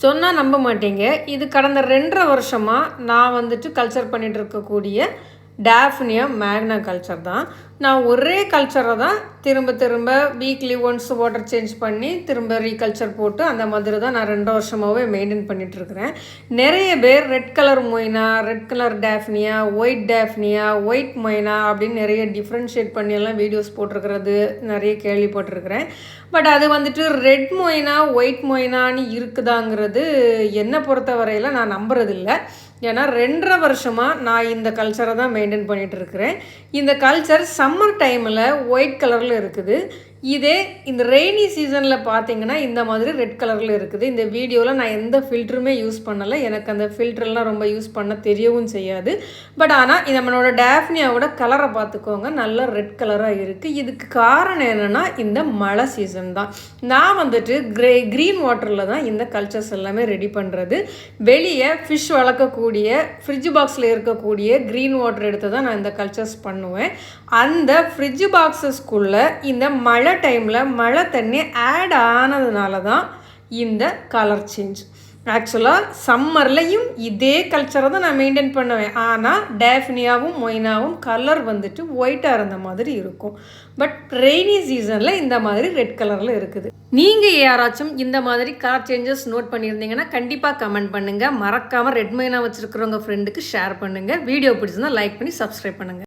சொன்னால் நம்ப மாட்டீங்க. இது கடந்த 2.5 வருஷமாக நான் வந்துட்டு கல்ச்சர் பண்ணிகிட்டு இருக்கக்கூடிய டேஃப்னியா மேக்னா கல்ச்சர் தான். நான் ஒரே கல்ச்சரை தான் திரும்ப திரும்ப வீக்லி ஒன்ஸ் வாட்டர் சேஞ்ச் பண்ணி திரும்ப ரீகல்ச்சர் போட்டு அந்த மாதிரி தான் நான் 2 வருஷமாகவே மெயின்டைன் பண்ணிகிட்ருக்கிறேன். நிறைய பேர் red colour moina, red colour daphnia, white moina அப்படின்னு நிறைய டிஃப்ரென்ஷியேட் பண்ணியெல்லாம் வீடியோஸ் போட்டிருக்கிறது நிறைய கேள்விப்பட்டிருக்கிறேன். பட் அது வந்துட்டு ரெட் மொய்னா ஒயிட் மொய்னான்னு இருக்குதாங்கிறது என்னை பொறுத்த வரையில் நான் நம்புறதில்லை. ஏன்னா 2.5 வருஷமாக நான் இந்த கல்ச்சரை தான் மெயின்டைன் பண்ணிகிட்டு இருக்கிறேன். இந்த கல்ச்சர் சம்மர் டைமில் ஒயிட் கலரில் இருக்குது. இதே இந்த ரெய்னி சீசனில் பார்த்தீங்கன்னா இந்த மாதிரி ரெட் கலரில் இருக்குது. இந்த வீடியோவில் நான் எந்த ஃபில்டருமே யூஸ் பண்ணலை. எனக்கு அந்த ஃபில்டர்லாம் ரொம்ப யூஸ் பண்ண தெரியவும் செய்யாது. பட் ஆனால் நம்மளோட டேஃப்னியாவோட கலரை பார்த்துக்கோங்க, நல்லா ரெட் கலராக இருக்குது. இதுக்கு காரணம் என்னென்னா இந்த மழை சீசன் தான். நான் வந்துட்டு க்ரீன் வாட்டரில் தான் இந்த கல்ச்சர்ஸ் எல்லாமே ரெடி பண்ணுறது. வெளியே ஃபிஷ் வளர்க்கக்கூடிய ஃப்ரிட்ஜ் பாக்ஸில் இருக்கக்கூடிய க்ரீன் வாட்டர் எடுத்து தான் நான் இந்த கல்ச்சர்ஸ் பண்ணுவேன். அந்த ஃப்ரிட்ஜ் பாக்ஸஸ்குள்ளே இந்த மழை டைமில் மழை தண்ணி ஆட் ஆனதுனால தான் இந்த கலர் சேஞ்ச். ஆக்சுவலாக சம்மர்லையும் இதே கல்ச்சரை தான் நான் மெயின்டைன் பண்ணுவேன். ஆனால் டேஃப்னியாவும் மொய்னாவும் கலர் வந்துட்டு ஒயிட்டாக இருந்த மாதிரி இருக்கும். பட் ரெய்னி சீசனில் இந்த மாதிரி ரெட் கலரில் இருக்குது. நீங்கள் யாராச்சும் இந்த மாதிரி கலர் சேஞ்சஸ் நோட் பண்ணியிருந்தீங்கன்னா கண்டிப்பாக கமெண்ட் பண்ணுங்கள். மறக்காமல் ரெட் மொய்னா வச்சுருக்கிறவங்க ஃப்ரெண்டுக்கு ஷேர் பண்ணுங்கள். வீடியோ பிடிச்சிருந்தால் லைக் பண்ணி சப்ஸ்கிரைப் பண்ணுங்கள்.